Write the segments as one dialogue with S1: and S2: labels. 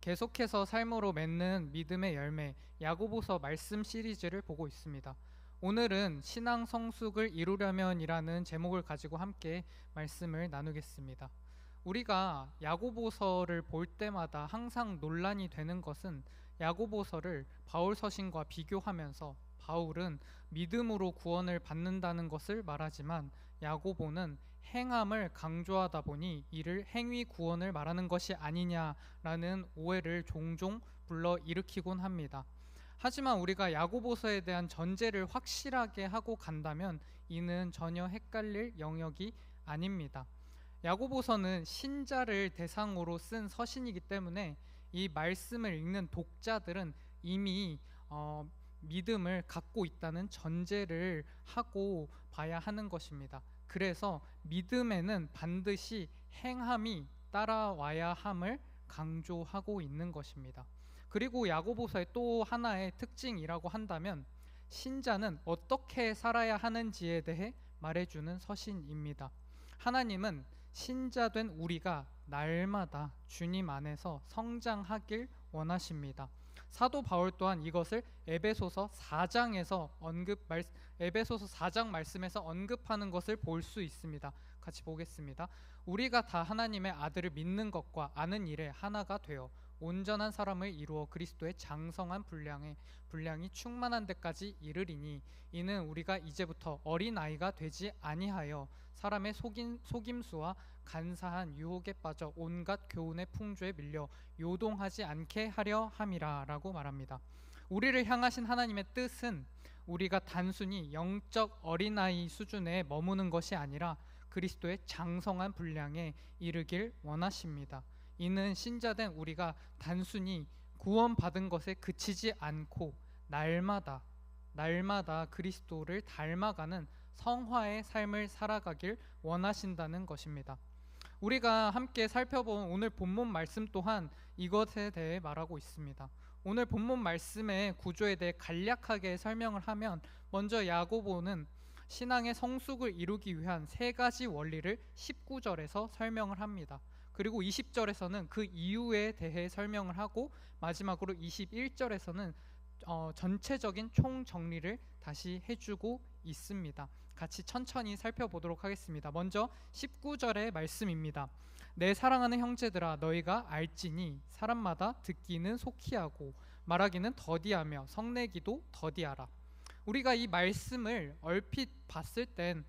S1: 계속해서 삶으로 맺는 믿음의 열매, 야고보서 말씀 시리즈를 보고 있습니다. 오늘은 신앙 성숙을 이루려면이라는 제목을 가지고 함께 말씀을 나누겠습니다. 우리가 야고보서를 볼 때마다 항상 논란이 되는 것은 야고보서를 바울 서신과 비교하면서 바울은 믿음으로 구원을 받는다는 것을 말하지만 야고보는 행함을 강조하다 보니 이를 행위 구원을 말하는 것이 아니냐라는 오해를 종종 불러 일으키곤 합니다. 하지만 우리가 야고보서에 대한 전제를 확실하게 하고 간다면 이는 전혀 헷갈릴 영역이 아닙니다. 야고보서는 신자를 대상으로 쓴 서신이기 때문에 이 말씀을 읽는 독자들은 이미 믿음을 갖고 있다는 전제를 하고 봐야 하는 것입니다. 그래서 믿음에는 반드시 행함이 따라와야 함을 강조하고 있는 것입니다. 그리고 야고보서의 또 하나의 특징이라고 한다면 신자는 어떻게 살아야 하는지에 대해 말해주는 서신입니다. 하나님은 신자된 우리가 날마다 주님 안에서 성장하길 원하십니다. 사도 바울 또한 이것을 에베소서 4장 말씀에서 언급하는 것을 볼 수 있습니다. 같이 보겠습니다. 우리가 다 하나님의 아들을 믿는 것과 아는 일에 하나가 되어 온전한 사람을 이루어 그리스도의 장성한 분량이 충만한 데까지 이르리니 이는 우리가 이제부터 어린아이가 되지 아니하여 사람의 속임수와 간사한 유혹에 빠져 온갖 교훈의 풍조에 밀려 요동하지 않게 하려 함이라 라고 말합니다. 우리를 향하신 하나님의 뜻은 우리가 단순히 영적 어린아이 수준에 머무는 것이 아니라 그리스도의 장성한 분량에 이르길 원하십니다. 이는 신자된 우리가 단순히 구원받은 것에 그치지 않고 날마다 그리스도를 닮아가는 성화의 삶을 살아가길 원하신다는 것입니다. 우리가 함께 살펴본 오늘 본문 말씀 또한 이것에 대해 말하고 있습니다. 오늘 본문 말씀의 구조에 대해 간략하게 설명을 하면 먼저 야고보는 신앙의 성숙을 이루기 위한 세 가지 원리를 19절에서 설명을 합니다. 그리고 20절에서는 그 이유에 대해 설명을 하고 마지막으로 21절에서는 전체적인 총정리를 다시 해주고 있습니다. 같이 천천히 살펴보도록 하겠습니다. 먼저 19절의 말씀입니다. 내 사랑하는 형제들아 너희가 알지니 사람마다 듣기는 속히하고 말하기는 더디하며 성내기도 더디하라. 우리가 이 말씀을 얼핏 봤을 땐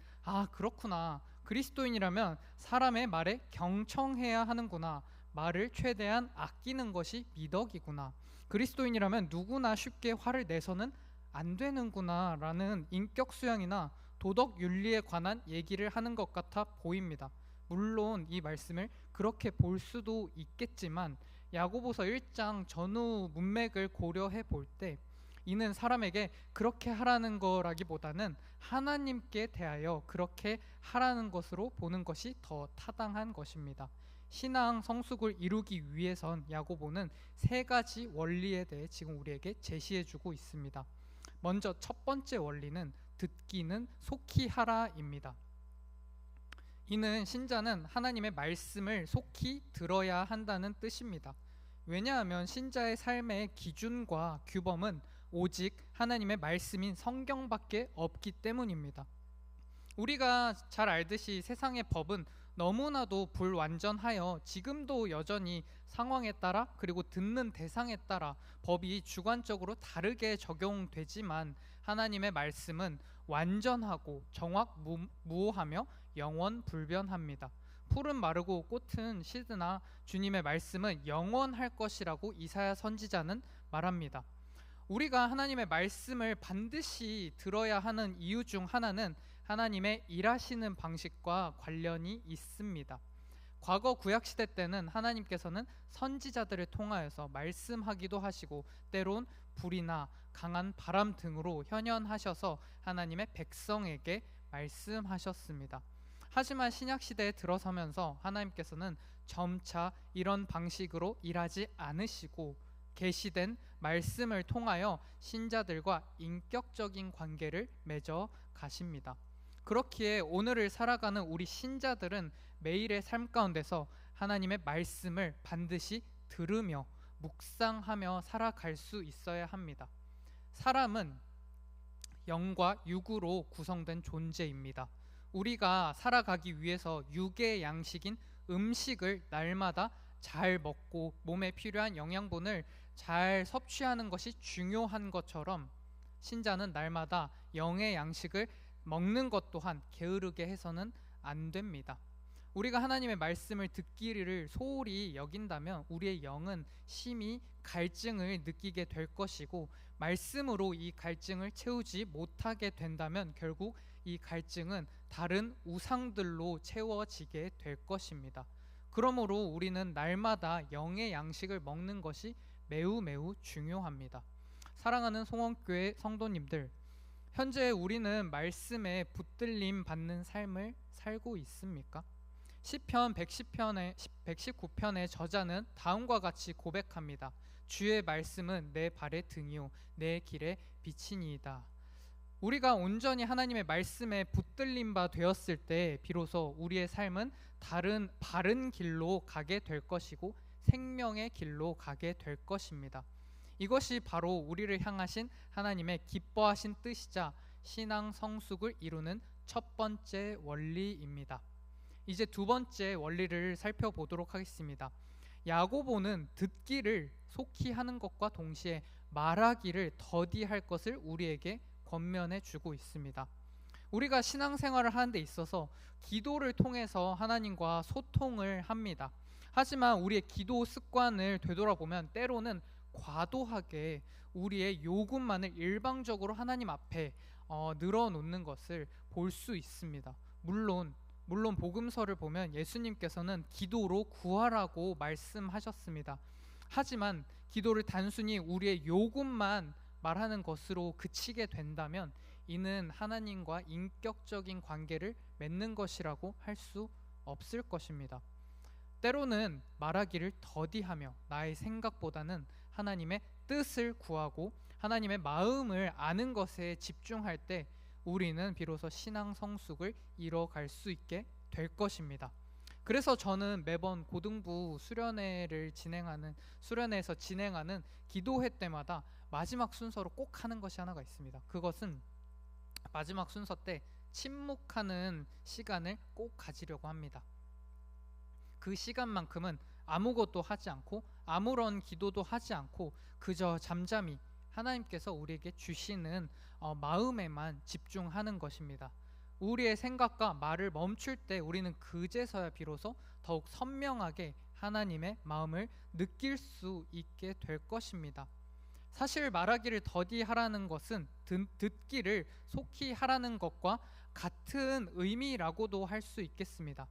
S1: 그렇구나, 그리스도인이라면 사람의 말에 경청해야 하는구나, 말을 최대한 아끼는 것이 미덕이구나, 그리스도인이라면 누구나 쉽게 화를 내서는 안 되는구나 라는 인격 수양이나 도덕 윤리에 관한 얘기를 하는 것 같아 보입니다. 물론 이 말씀을 그렇게 볼 수도 있겠지만 야고보서 1장 전후 문맥을 고려해 볼 때 이는 사람에게 그렇게 하라는 거라기보다는 하나님께 대하여 그렇게 하라는 것으로 보는 것이 더 타당한 것입니다. 신앙 성숙을 이루기 위해선 야고보는 세 가지 원리에 대해 지금 우리에게 제시해주고 있습니다. 먼저 첫 번째 원리는 듣기는 속히 하라입니다. 이는 신자는 하나님의 말씀을 속히 들어야 한다는 뜻입니다. 왜냐하면 신자의 삶의 기준과 규범은 오직 하나님의 말씀인 성경밖에 없기 때문입니다. 우리가 잘 알듯이 세상의 법은 너무나도 불완전하여 지금도 여전히 상황에 따라 그리고 듣는 대상에 따라 법이 주관적으로 다르게 적용되지만 하나님의 말씀은 완전하고 정확무오하며 영원불변합니다. 풀은 마르고 꽃은 시드나 주님의 말씀은 영원할 것이라고 이사야 선지자는 말합니다. 우리가 하나님의 말씀을 반드시 들어야 하는 이유 중 하나는 하나님의 일하시는 방식과 관련이 있습니다. 과거 구약시대 때는 하나님께서는 선지자들을 통하여서 말씀하기도 하시고 때론 불이나 강한 바람 등으로 현현하셔서 하나님의 백성에게 말씀하셨습니다. 하지만 신약시대에 들어서면서 하나님께서는 점차 이런 방식으로 일하지 않으시고 계시된 말씀을 통하여 신자들과 인격적인 관계를 맺어 가십니다. 그렇기에 오늘을 살아가는 우리 신자들은 매일의 삶 가운데서 하나님의 말씀을 반드시 들으며 묵상하며 살아갈 수 있어야 합니다. 사람은 영과 육으로 구성된 존재입니다. 우리가 살아가기 위해서 육의 양식인 음식을 날마다 잘 먹고 몸에 필요한 영양분을 잘 섭취하는 것이 중요한 것처럼 신자는 날마다 영의 양식을 먹는 것 또한 게으르게 해서는 안 됩니다. 우리가 하나님의 말씀을 듣기를 소홀히 여긴다면 우리의 영은 심히 갈증을 느끼게 될 것이고, 말씀으로 이 갈증을 채우지 못하게 된다면 결국 이 갈증은 다른 우상들로 채워지게 될 것입니다. 그러므로 우리는 날마다 영의 양식을 먹는 것이 매우 중요합니다. 사랑하는 송원교회 성도님들, 현재 우리는 말씀에 붙들림 받는 삶을 살고 있습니까? 시편 119편의 저자는 다음과 같이 고백합니다. 주의 말씀은 내 발의 등이요 내 길의 빛이니이다. 우리가 온전히 하나님의 말씀에 붙들림 바 되었을 때 비로소 우리의 삶은 바른 길로 가게 될 것이고 생명의 길로 가게 될 것입니다. 이것이 바로 우리를 향하신 하나님의 기뻐하신 뜻이자 신앙 성숙을 이루는 첫 번째 원리입니다. 이제 두 번째 원리를 살펴보도록 하겠습니다. 야고보는 듣기를 속히 하는 것과 동시에 말하기를 더디할 것을 우리에게 권면해 주고 있습니다. 우리가 신앙생활을 하는 데 있어서 기도를 통해서 하나님과 소통을 합니다. 하지만 우리의 기도 습관을 되돌아보면 때로는 과도하게 우리의 요구만을 일방적으로 하나님 앞에 늘어놓는 것을 볼 수 있습니다. 물론 복음서를 보면 예수님께서는 기도로 구하라고 말씀하셨습니다. 하지만 기도를 단순히 우리의 요구만 말하는 것으로 그치게 된다면 이는 하나님과 인격적인 관계를 맺는 것이라고 할 수 없을 것입니다. 때로는 말하기를 더디하며 나의 생각보다는 하나님의 뜻을 구하고 하나님의 마음을 아는 것에 집중할 때 우리는 비로소 신앙 성숙을 이뤄갈 수 있게 될 것입니다. 그래서 저는 매번 고등부 수련회에서 진행하는 기도회 때마다 마지막 순서로 꼭 하는 것이 하나가 있습니다. 그것은 마지막 순서 때 침묵하는 시간을 꼭 가지려고 합니다. 그 시간만큼은 아무것도 하지 않고 아무런 기도도 하지 않고 그저 잠잠히 하나님께서 우리에게 주시는 마음에만 집중하는 것입니다. 우리의 생각과 말을 멈출 때 우리는 그제서야 비로소 더욱 선명하게 하나님의 마음을 느낄 수 있게 될 것입니다. 사실 말하기를 더디하라는 것은 듣기를 속히 하라는 것과 같은 의미라고도 할 수 있겠습니다.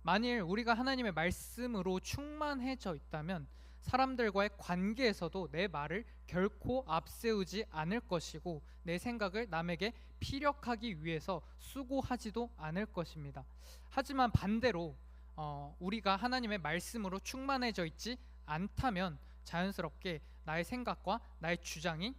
S1: 만일 우리가 하나님의 말씀으로 충만해져 있다면 사람들과의 관계에서도 내 말을 결코 앞세우지 않을 것이고 내 생각을 남에게 피력하기 위해서 수고하지도 않을 것입니다. 하지만 반대로 우리가 하나님의 말씀으로 충만해져 있지 않다면 자연스럽게 나의 생각과 나의 주장이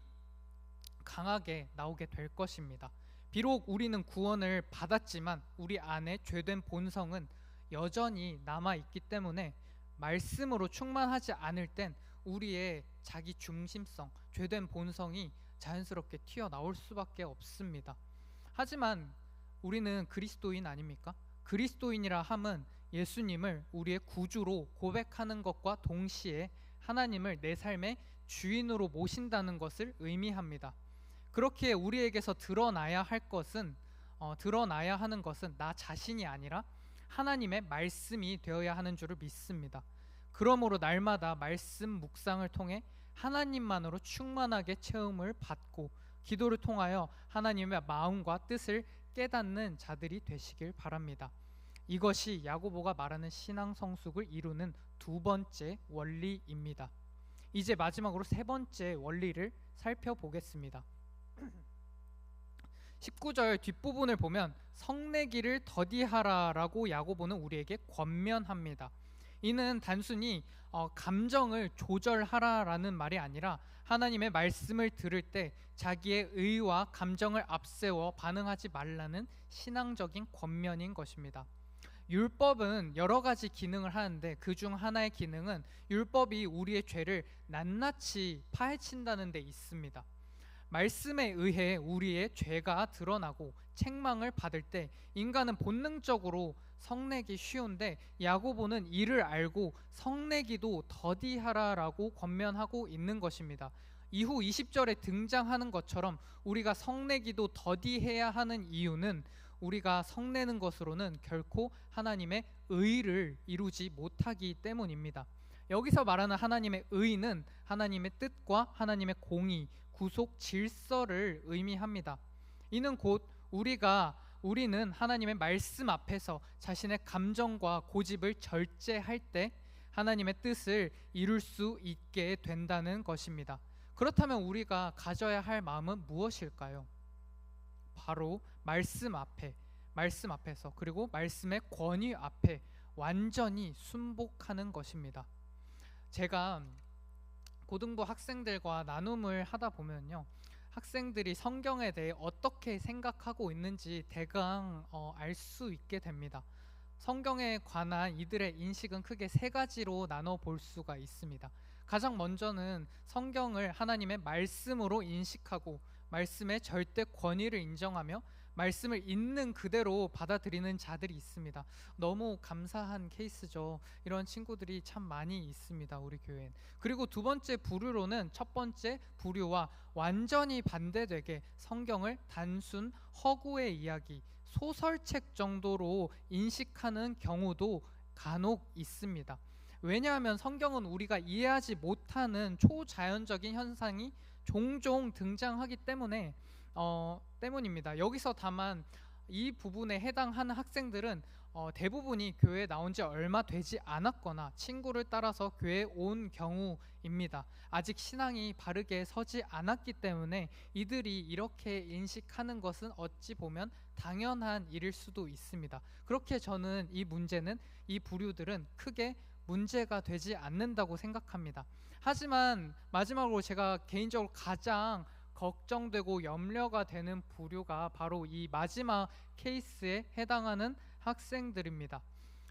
S1: 강하게 나오게 될 것입니다. 비록 우리는 구원을 받았지만 우리 안에 죄된 본성은 여전히 남아있기 때문에 말씀으로 충만하지 않을 땐 우리의 자기 중심성, 죄된 본성이 자연스럽게 튀어나올 수밖에 없습니다. 하지만 우리는 그리스도인 아닙니까? 그리스도인이라 함은 예수님을 우리의 구주로 고백하는 것과 동시에 하나님을 내 삶의 주인으로 모신다는 것을 의미합니다. 그렇게 우리에게서 드러나야 하는 것은 나 자신이 아니라 하나님의 말씀이 되어야 하는 줄을 믿습니다. 그러므로 날마다 말씀 묵상을 통해 하나님만으로 충만하게 체험을 받고 기도를 통하여 하나님의 마음과 뜻을 깨닫는 자들이 되시길 바랍니다. 이것이 야고보가 말하는 신앙 성숙을 이루는 두 번째 원리입니다. 이제 마지막으로 세 번째 원리를 살펴보겠습니다. 19절 뒷부분을 보면 성내기를 더디하라라고 야고보는 우리에게 권면합니다. 이는 단순히 감정을 조절하라라는 말이 아니라 하나님의 말씀을 들을 때 자기의 의와 감정을 앞세워 반응하지 말라는 신앙적인 권면인 것입니다. 율법은 여러 가지 기능을 하는데 그 중 하나의 기능은 율법이 우리의 죄를 낱낱이 파헤친다는 데 있습니다. 말씀에 의해 우리의 죄가 드러나고 책망을 받을 때 인간은 본능적으로 성내기 쉬운데, 야고보는 이를 알고 성내기도 더디하라라고 권면하고 있는 것입니다. 이후 20절에 등장하는 것처럼 우리가 성내기도 더디해야 하는 이유는 우리가 성내는 것으로는 결코 하나님의 의를 이루지 못하기 때문입니다. 여기서 말하는 하나님의 의는 하나님의 뜻과 하나님의 공의, 구속 질서를 의미합니다. 이는 곧 우리는 하나님의 말씀 앞에서 자신의 감정과 고집을 절제할 때 하나님의 뜻을 이룰 수 있게 된다는 것입니다. 그렇다면 우리가 가져야 할 마음은 무엇일까요? 바로 말씀 앞에서, 그리고 말씀의 권위 앞에 완전히 순복하는 것입니다. 제가 고등부 학생들과 나눔을 하다 보면요, 학생들이 성경에 대해 어떻게 생각하고 있는지 대강 알 수 있게 됩니다. 성경에 관한 이들의 인식은 크게 세 가지로 나눠 볼 수가 있습니다. 가장 먼저는 성경을 하나님의 말씀으로 인식하고 말씀의 절대 권위를 인정하며 말씀을 있는 그대로 받아들이는 자들이 있습니다. 너무 감사한 케이스죠. 이런 친구들이 참 많이 있습니다, 우리 교회엔. 그리고 두 번째 부류로는 첫 번째 부류와 완전히 반대되게 성경을 단순 허구의 이야기, 소설책 정도로 인식하는 경우도 간혹 있습니다. 왜냐하면 성경은 우리가 이해하지 못하는 초자연적인 현상이 종종 등장하기 때문입니다. 여기서 다만 이 부분에 해당하는 학생들은 대부분이 교회에 나온 지 얼마 되지 않았거나 친구를 따라서 교회에 온 경우입니다. 아직 신앙이 바르게 서지 않았기 때문에 이들이 이렇게 인식하는 것은 어찌 보면 당연한 일일 수도 있습니다. 그렇게 저는 이 부류들은 크게 문제가 되지 않는다고 생각합니다. 하지만 마지막으로 제가 개인적으로 가장 걱정되고 염려가 되는 부류가 바로 이 마지막 케이스에 해당하는 학생들입니다.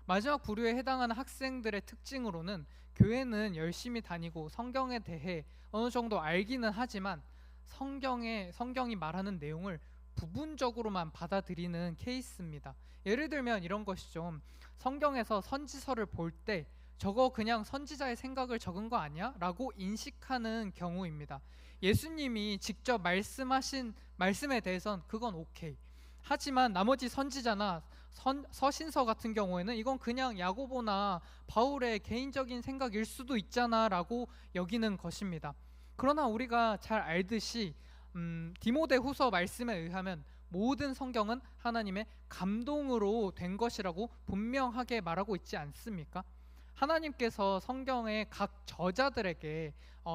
S1: 마지막 부류에 해당하는 학생들의 특징으로는 교회는 열심히 다니고 성경에 대해 어느 정도 알기는 하지만 성경이 말하는 내용을 부분적으로만 받아들이는 케이스입니다. 예를 들면 이런 것이죠. 성경에서 선지서를 볼 때 저거 그냥 선지자의 생각을 적은 거 아니야? 라고 인식하는 경우입니다. 예수님이 직접 말씀하신 말씀에 대해선 그건 오케이. 하지만 나머지 선지자나 서신서 같은 경우에는 이건 그냥 야고보나 바울의 개인적인 생각일 수도 있잖아 라고 여기는 것입니다. 그러나 우리가 잘 알듯이 디모데후서 말씀에 의하면 모든 성경은 하나님의 감동으로 된 것이라고 분명하게 말하고 있지 않습니까? 하나님께서 성경의 각 저자들에게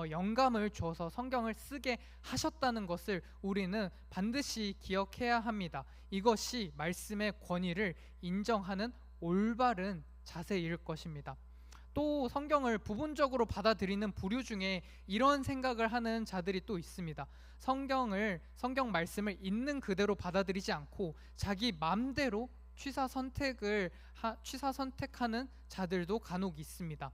S1: 영감을 주어서 성경을 쓰게 하셨다는 것을 우리는 반드시 기억해야 합니다. 이것이 말씀의 권위를 인정하는 올바른 자세일 것입니다. 또 성경을 부분적으로 받아들이는 부류 중에 이런 생각을 하는 자들이 또 있습니다. 성경 말씀을 있는 그대로 받아들이지 않고 자기 마음대로 취사 선택하는 자들도 간혹 있습니다.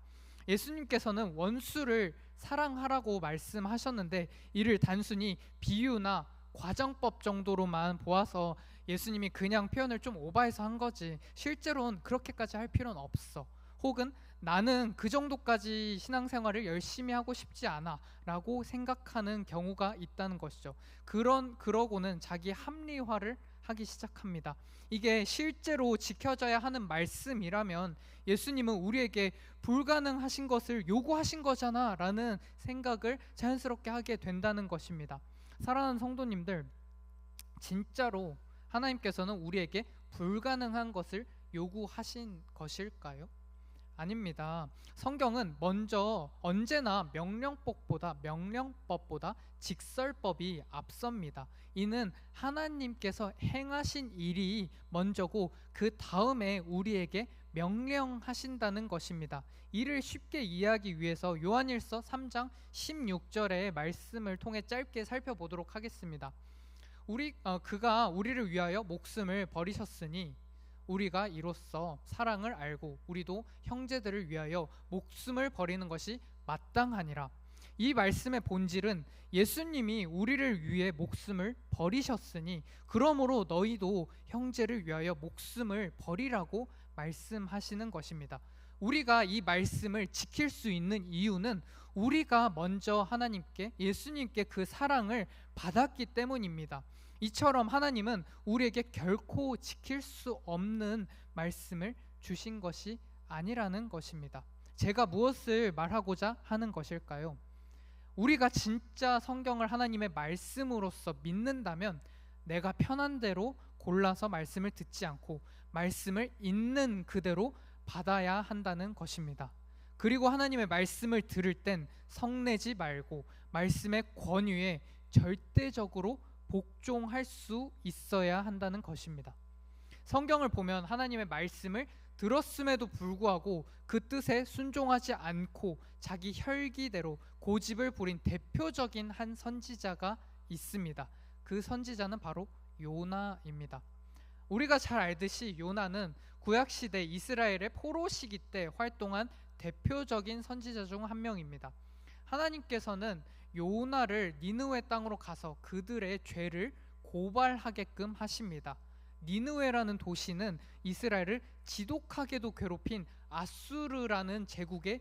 S1: 예수님께서는 원수를 사랑하라고 말씀하셨는데 이를 단순히 비유나 과정법 정도로만 보아서 예수님이 그냥 표현을 좀 오버해서 한 거지 실제로는 그렇게까지 할 필요는 없어, 혹은 나는 그 정도까지 신앙생활을 열심히 하고 싶지 않아 라고 생각하는 경우가 있다는 것이죠. 그러고는 자기 합리화를 하기 시작합니다. 이게 실제로 지켜져야 하는 말씀이라면 예수님은 우리에게 불가능하신 것을 요구하신 거잖아 라는 생각을 자연스럽게 하게 된다는 것입니다. 사랑하는 성도님들, 진짜로 하나님께서는 우리에게 불가능한 것을 요구하신 것일까요? 아닙니다. 성경은 먼저 언제나 명령법보다 직설법이 앞섭니다. 이는 하나님께서 행하신 일이 먼저고 그 다음에 우리에게 명령하신다는 것입니다. 이를 쉽게 이해하기 위해서 요한일서 3장 16절의 말씀을 통해 짧게 살펴보도록 하겠습니다. 그가 우리를 위하여 목숨을 버리셨으니 우리가 이로써 사랑을 알고 우리도 형제들을 위하여 목숨을 버리는 것이 마땅하니라. 이 말씀의 본질은 예수님이 우리를 위해 목숨을 버리셨으니 그러므로 너희도 형제를 위하여 목숨을 버리라고 말씀하시는 것입니다. 우리가 이 말씀을 지킬 수 있는 이유는 우리가 먼저 하나님께, 예수님께 그 사랑을 받았기 때문입니다. 이처럼 하나님은 우리에게 결코 지킬 수 없는 말씀을 주신 것이 아니라는 것입니다. 제가 무엇을 말하고자 하는 것일까요? 우리가 진짜 성경을 하나님의 말씀으로서 믿는다면 내가 편한 대로 골라서 말씀을 듣지 않고 말씀을 있는 그대로 받아야 한다는 것입니다. 그리고 하나님의 말씀을 들을 땐 성내지 말고 말씀의 권위에 절대적으로 복종할 수 있어야 한다는 것입니다. 성경을 보면 하나님의 말씀을 들었음에도 불구하고 그 뜻에 순종하지 않고 자기 혈기대로 고집을 부린 대표적인 한 선지자가 있습니다. 그 선지자는 바로 요나입니다. 우리가 잘 알듯이 요나는 구약시대 이스라엘의 포로 시기 때 활동한 대표적인 선지자 중 한 명입니다. 하나님께서는 요나를 니느웨 땅으로 가서 그들의 죄를 고발하게끔 하십니다. 니느웨라는 도시는 이스라엘을 지독하게도 괴롭힌 아수르라는 제국의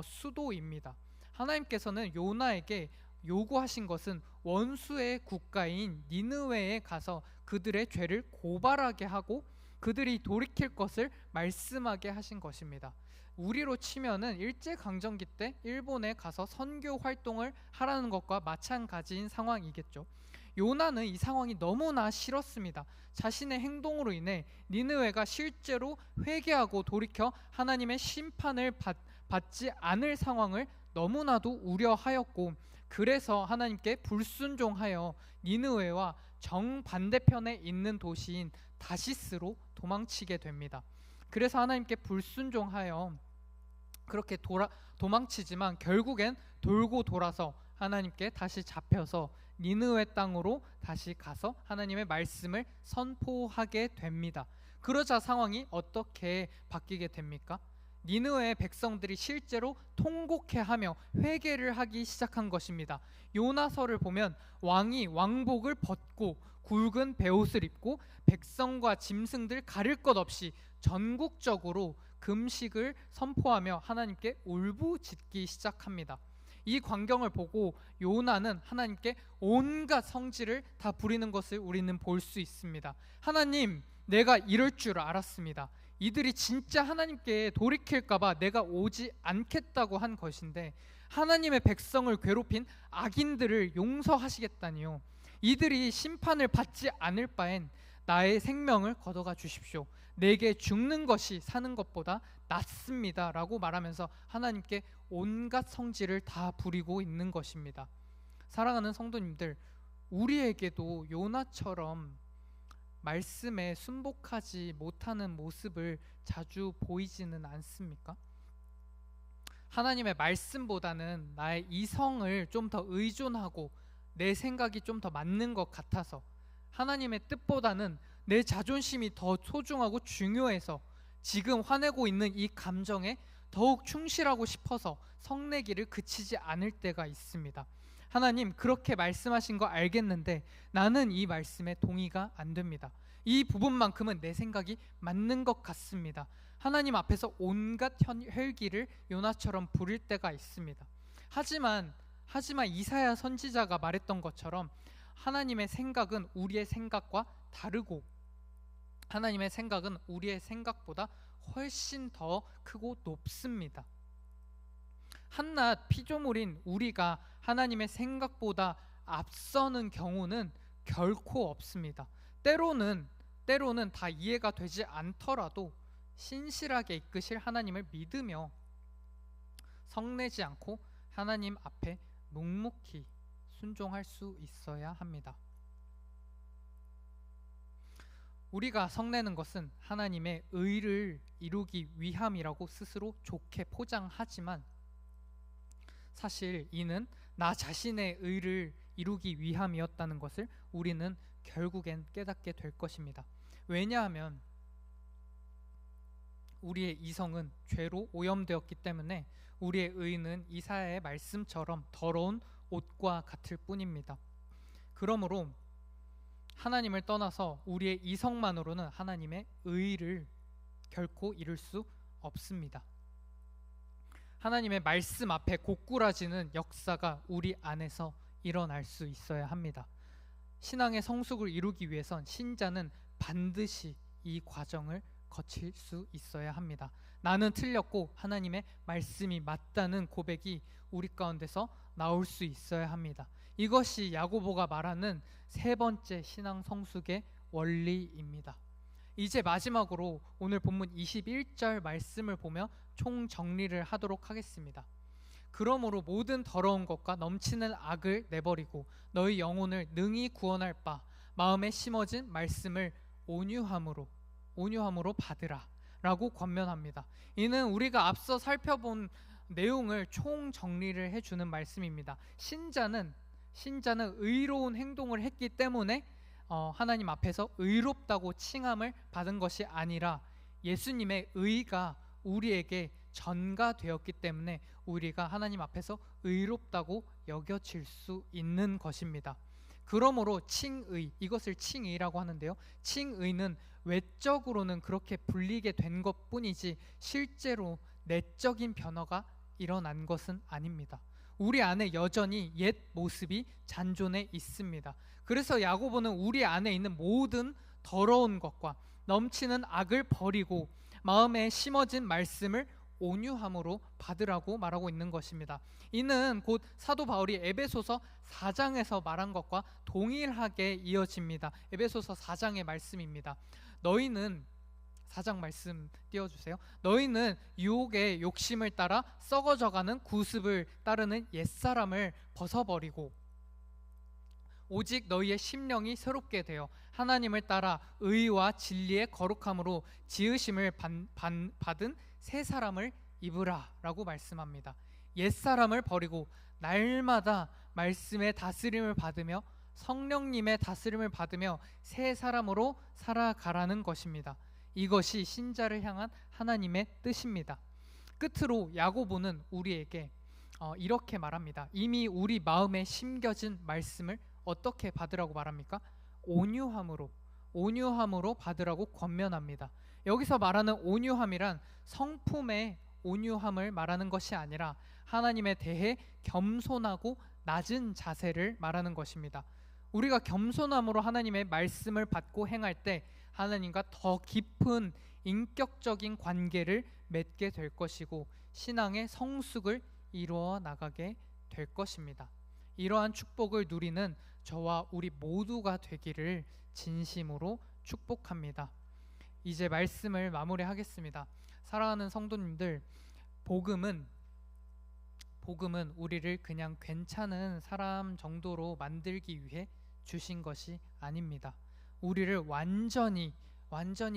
S1: 수도입니다. 하나님께서는 요나에게 요구하신 것은 원수의 국가인 니느웨에 가서 그들의 죄를 고발하게 하고 그들이 돌이킬 것을 말씀하게 하신 것입니다. 우리로 치면은 일제강점기 때 일본에 가서 선교 활동을 하라는 것과 마찬가지인 상황이겠죠. 요나는 이 상황이 너무나 싫었습니다. 자신의 행동으로 인해 니느웨가 실제로 회개하고 돌이켜 하나님의 심판을 받지 않을 상황을 너무나도 우려하였고, 그래서 하나님께 불순종하여 니느웨와 정반대편에 있는 도시인 다시스로 도망치게 됩니다. 그래서 하나님께 불순종하여 그렇게 도망치지만 결국엔 돌고 돌아서 하나님께 다시 잡혀서 니느웨 땅으로 다시 가서 하나님의 말씀을 선포하게 됩니다. 그러자 상황이 어떻게 바뀌게 됩니까? 니느웨의 백성들이 실제로 통곡해하며 회개를 하기 시작한 것입니다. 요나서를 보면 왕이 왕복을 벗고 굵은 베옷을 입고 백성과 짐승들 가릴 것 없이 전국적으로 금식을 선포하며 하나님께 울부짖기 시작합니다. 이 광경을 보고 요나는 하나님께 온갖 성질을 다 부리는 것을 우리는 볼 수 있습니다. 하나님, 내가 이럴 줄 알았습니다. 이들이 진짜 하나님께 돌이킬까봐 내가 오지 않겠다고 한 것인데 하나님의 백성을 괴롭힌 악인들을 용서하시겠다니요. 이들이 심판을 받지 않을 바엔 나의 생명을 걷어가 주십시오. 내게 죽는 것이 사는 것보다 낫습니다 라고 말하면서 하나님께 온갖 성질을 다 부리고 있는 것입니다. 사랑하는 성도님들, 우리에게도 요나처럼 말씀에 순복하지 못하는 모습을 자주 보이지는 않습니까? 하나님의 말씀보다는 나의 이성을 좀 더 의존하고 내 생각이 좀 더 맞는 것 같아서, 하나님의 뜻보다는 내 자존심이 더 소중하고 중요해서 지금 화내고 있는 이 감정에 더욱 충실하고 싶어서 성내기를 그치지 않을 때가 있습니다. 하나님, 그렇게 말씀하신 거 알겠는데 나는 이 말씀에 동의가 안 됩니다. 이 부분만큼은 내 생각이 맞는 것 같습니다. 하나님 앞에서 온갖 혈기를 요나처럼 부릴 때가 있습니다. 하지만 이사야 선지자가 말했던 것처럼 하나님의 생각은 우리의 생각과 다르고 하나님의 생각은 우리의 생각보다 훨씬 더 크고 높습니다. 한낱 피조물인 우리가 하나님의 생각보다 앞서는 경우는 결코 없습니다. 때로는 다 이해가 되지 않더라도 신실하게 이끄실 하나님을 믿으며 성내지 않고 하나님 앞에 묵묵히 순종할 수 있어야 합니다. 우리가 성내는 것은 하나님의 의를 이루기 위함이라고 스스로 좋게 포장하지만 사실 이는 나 자신의 의를 이루기 위함이었다는 것을 우리는 결국엔 깨닫게 될 것입니다. 왜냐하면 우리의 이성은 죄로 오염되었기 때문에 우리의 의는 이사야의 말씀처럼 더러운 옷과 같을 뿐입니다. 그러므로 하나님을 떠나서 우리의 이성만으로는 하나님의 의를 결코 이룰 수 없습니다. 하나님의 말씀 앞에 고꾸라지는 역사가 우리 안에서 일어날 수 있어야 합니다. 신앙의 성숙을 이루기 위해선 신자는 반드시 이 과정을 거칠 수 있어야 합니다. 나는 틀렸고 하나님의 말씀이 맞다는 고백이 우리 가운데서 나올 수 있어야 합니다. 이것이 야고보가 말하는 세 번째 신앙 성숙의 원리입니다. 이제 마지막으로 오늘 본문 21절 말씀을 보며 총정리를 하도록 하겠습니다. 그러므로 모든 더러운 것과 넘치는 악을 내버리고 너희 영혼을 능히 구원할 바 마음에 심어진 말씀을 온유함으로 받으라 라고 권면합니다. 이는 우리가 앞서 살펴본 내용을 총정리를 해주는 말씀입니다. 신자는 의로운 행동을 했기 때문에 하나님 앞에서 의롭다고 칭함을 받은 것이 아니라 예수님의 의가 우리에게 전가되었기 때문에 우리가 하나님 앞에서 의롭다고 여겨질 수 있는 것입니다. 그러므로 칭의, 이것을 칭의라고 하는데요, 칭의는 외적으로는 그렇게 불리게 된 것뿐이지 실제로 내적인 변화가 일어난 것은 아닙니다. 우리 안에 여전히 옛 모습이 잔존해 있습니다. 그래서 야고보는 우리 안에 있는 모든 더러운 것과 넘치는 악을 버리고 마음에 심어진 말씀을 온유함으로 받으라고 말하고 있는 것입니다. 이는 곧 사도 바울이 에베소서 4장에서 말한 것과 동일하게 이어집니다. 에베소서 4장의 말씀입니다. 너희는 4장 말씀 띄워주세요. 너희는 유혹의 욕심을 따라 썩어져가는 구습을 따르는 옛사람을 벗어버리고 오직 너희의 심령이 새롭게 되어 하나님을 따라 의와 진리의 거룩함으로 지으심을 받은 새 사람을 입으라 라고 말씀합니다. 옛사람을 버리고 날마다 말씀의 다스림을 받으며 성령님의 다스림을 받으며 새 사람으로 살아가라는 것입니다. 이것이 신자를 향한 하나님의 뜻입니다. 끝으로 야고보는 우리에게 이렇게 말합니다. 이미 우리 마음에 심겨진 말씀을 어떻게 받으라고 말합니까? 온유함으로 받으라고 권면합니다. 여기서 말하는 온유함이란 성품의 온유함을 말하는 것이 아니라 하나님에 대해 겸손하고 낮은 자세를 말하는 것입니다. 우리가 겸손함으로 하나님의 말씀을 받고 행할 때 하나님과 더 깊은 인격적인 관계를 맺게 될 것이고 신앙의 성숙을 이루어 나가게 될 것입니다. 이러한 축복을 누리는 저와 우리 모두가 되기를 진심으로 축복합니다. 이제 말씀을 마무리하겠습니다. 사랑하는 성도님들, 복음은 우리를 그냥 괜찮은 사람 정도로 만들기 위해 주신 것이 아닙니다. 우리를 완전히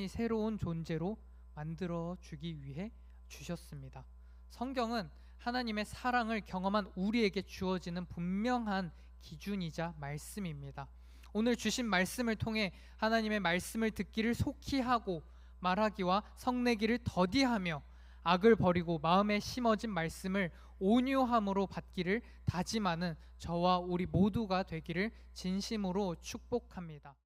S1: 새로운 존재로 만들어 주기 위해 주셨습니다. 성경은 하나님의 사랑을 경험한 우리에게 주어지는 분명한 기준이자 말씀입니다. 오늘 주신 말씀을 통해 하나님의 말씀을 듣기를 속히 하고 말하기와 성내기를 더디하며 악을 버리고 마음에 심어진 말씀을 온유함으로 받기를 다짐하는 저와 우리 모두가 되기를 진심으로 축복합니다.